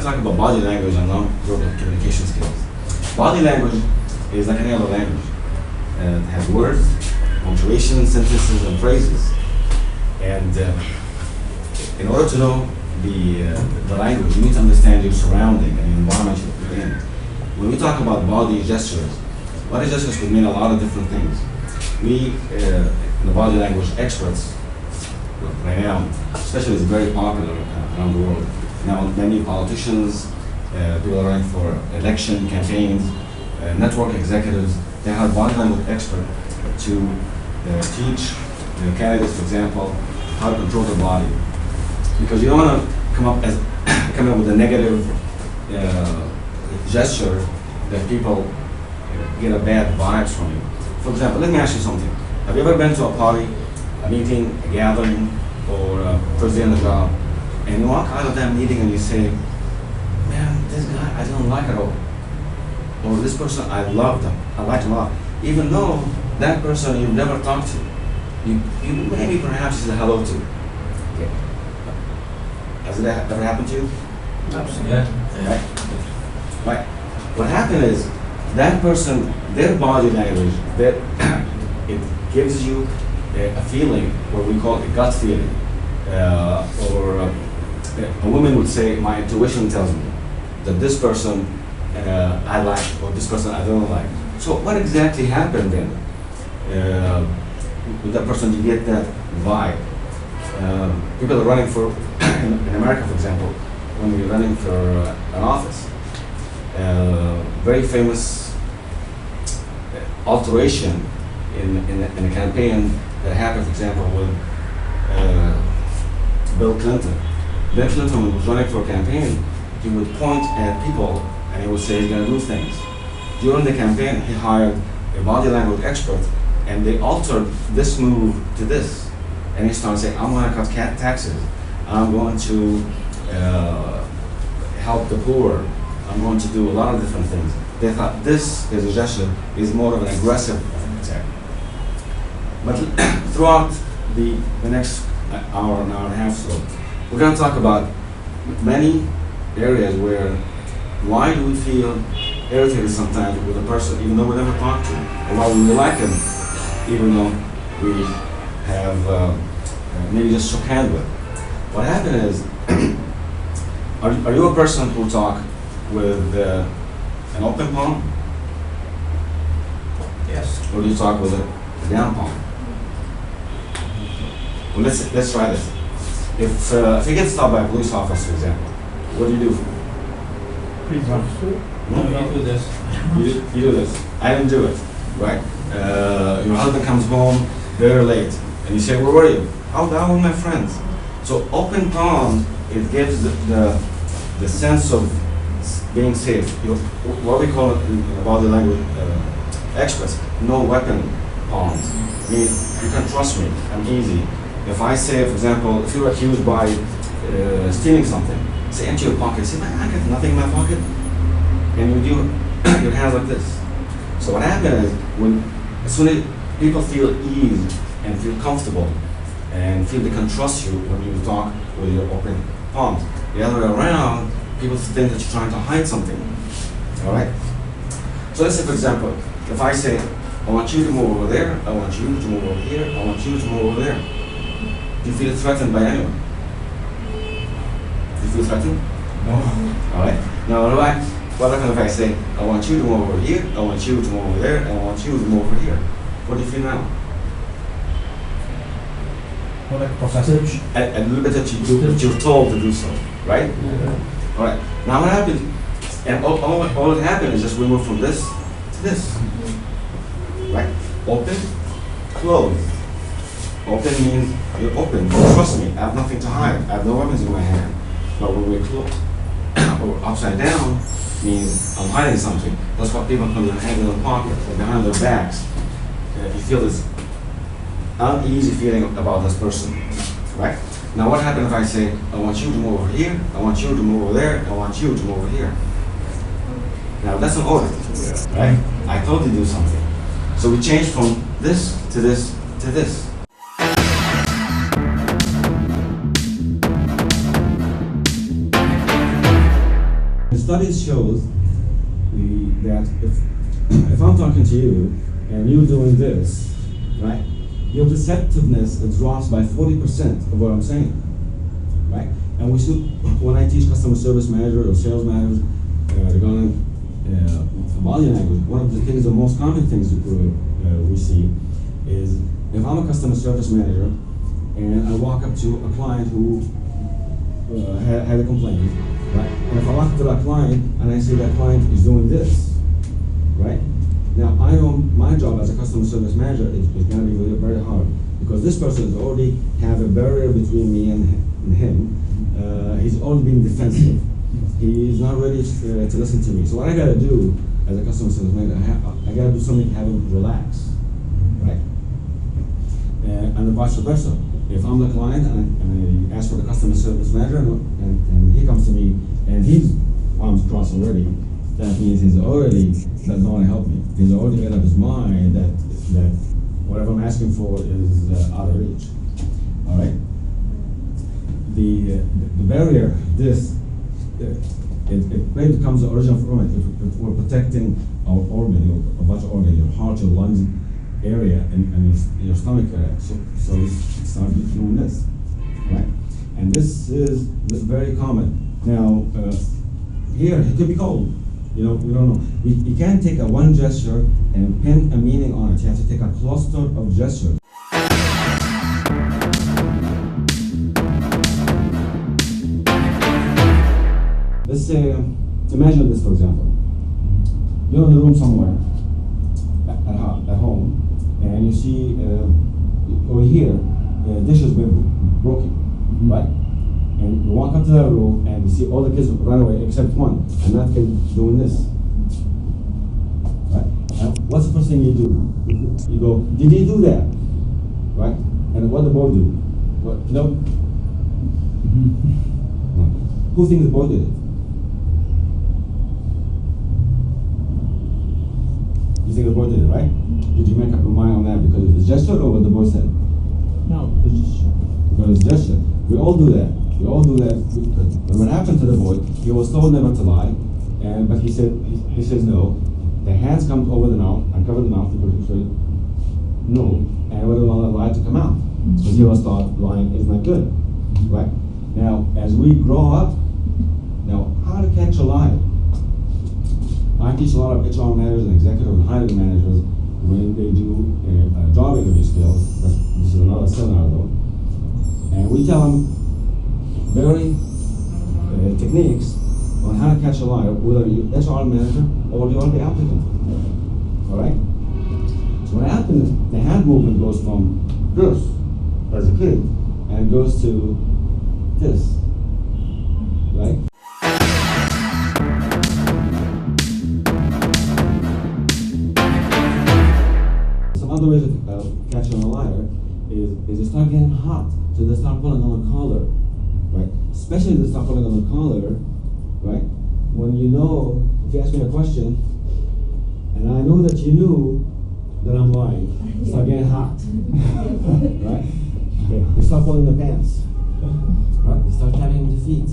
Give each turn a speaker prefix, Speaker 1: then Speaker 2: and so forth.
Speaker 1: talk about body language and non-verbal communication skills. Body language is like any other language. It has words, punctuation, sentences, and phrases. And in order to know the language, you need to understand your surrounding and the environment you're in. When we talk about body gestures could mean a lot of different things. We, the body language experts, right now, especially it's very popular around the world. Now, many politicians, people are running for election campaigns, network executives, they have body language experts to teach candidates, for example, how to control their body. Because you don't want to come up with a negative gesture that people get a bad vibes from you. For example, let me ask you something. Have you ever been to a party, a meeting, a gathering, or first day on the job, and you walk out of that meeting and you say, man, this guy I don't like at all. Or this person I love them, I like them a lot. Even though that person you've never talked to, you maybe perhaps said hello to. Okay. Has that ever happened to you?
Speaker 2: Absolutely.
Speaker 1: Yeah. Right. What happened is that person, their body language, that it gives you a feeling, what we call a gut feeling, or a woman would say, my intuition tells me that this person I like, or this person I don't like. So what exactly happened then? With that person, you get that vibe. People are running for, in America, for example, when you're running for an office, very famous alteration in a campaign that happened, for example, with Bill Clinton. Bill Clinton, when he was running for a campaign, he would point at people and he would say he's going to do things. During the campaign, he hired a body language expert, and they altered this move to this. And he started saying, I'm going to cut taxes. I'm going to help the poor. I'm going to do a lot of different things. They thought this is a gesture is more of an aggressive attack. But throughout the next hour and a half so, we're going to talk about many areas where why do we feel irritated sometimes with a person even though we never talked to him, or why we like him even though we have maybe just shook hands with. What happened is, are you a person who talk with an open palm?
Speaker 2: Yes.
Speaker 1: Or do you talk with a down palm? Well, let's try this. If you get stopped by a police officer, for example, what do?
Speaker 2: Please run. No, you do this.
Speaker 1: You do this. I didn't do it, right? Your husband comes home very late, and you say, "Where were you?" "Oh, down with my friends." So open palm, it gives the sense of being safe. What we call it in body language experts, no weapon palms. I mean, you can trust me. I'm easy. If I say, for example, if you're accused by stealing something, say empty your pocket. Say, man, I got nothing in my pocket, and you do your hands like this. So what happens is as soon as people feel ease and feel comfortable and feel they can trust you when you talk with your open palms. The other way around, people think that you're trying to hide something. All right. So let's say, for example, if I say, I want you to move over there, I want you to move over here, I want you to move over there. Do you feel threatened by anyone? Do you feel threatened?
Speaker 2: No.
Speaker 1: All right. Now, what happens if I say, I want you to move over here, I want you to move over there, and I want you to move over here? What do you feel now?
Speaker 2: More like percentage.
Speaker 1: A little bit that you're told to do so, right?
Speaker 2: Yeah.
Speaker 1: All right. Now what happens? And all that happened is just we move from this to this, right? Open, close. Open means you're open. You trust me. I have nothing to hide. I have no weapons in my hand. But when we're closed or upside down, means I'm hiding something. That's what people put their hands in their pocket or behind their backs. You feel this uneasy feeling about this person, right? Now what happens if I say, I want you to move over here, I want you to move over there, I want you to move over here? Now that's an order, right? I told you to do something. So we change from this to this to this. studies shows that if I'm talking to you and you're doing this, right, your perceptiveness drops by 40% of what I'm saying, right? And we should, when I teach customer service manager or sales managers regarding body language, one of the things, the most common things we see is if I'm a customer service manager and I walk up to a client who had a complaint, right? And if I walk up to that client and I see that client is doing this, right? Now I know my job as a customer service manager is going to be really very hard because this person is already have a barrier between me and him. He's already being defensive. He's not ready to listen to me. So what I got to do as a customer service manager, I got to do something to have him relax, right? And vice versa. If I'm the client and I ask for the customer service manager and he comes to me and his arms crossed already, that means he's already doesn't want to help me. He's already made up his mind that whatever I'm asking for is out of reach. All right. The barrier, it becomes the origin from it. If we're protecting our organ, a bunch of organ, your heart, your lungs area, and your stomach area. So it's start doing this, right? And this is very common. Now, here it could be cold. You know, we don't know. You can't take a one gesture and pin a meaning on it. You have to take a cluster of gestures. Let's say, imagine this for example. You're in a room somewhere at home, and you see or hear dishes being broken, right? And you walk up to that room and you see all the kids run away except one, and that kid doing this. Right? And what's the first thing you do? You go, did he do that? Right? And what the boy do? What? No. Who thinks the boy did it? You think the boy did it, right? Did you make up your mind on that because of the gesture or what the boy said?
Speaker 2: No, the gesture.
Speaker 1: Because of the gesture. We all do that. We all do that. But what happened to the boy? He was told never to lie, but he says no. The hands come over the mouth and cover the mouth because he said no, and whether or not lie to come out because he was taught lying is not good, right? Now, as we grow up, now how to catch a lie? I teach a lot of HR managers and executive and hiring managers when they do job interview skills. This is another seminar though, and we tell them very techniques on how to catch a lie, whether you're HR manager or you're the applicant. All right. So what happens? The hand movement goes from this as a kid and goes to this, right? Some other ways of catching a liar is they start getting hot, so they start pulling on the collar, right? Especially if they start pulling on the collar, right? When you know, if you ask me a question, and I know that you knew that I'm lying, start getting hot, right? Okay, they start pulling the pants, right? They start tapping the feet.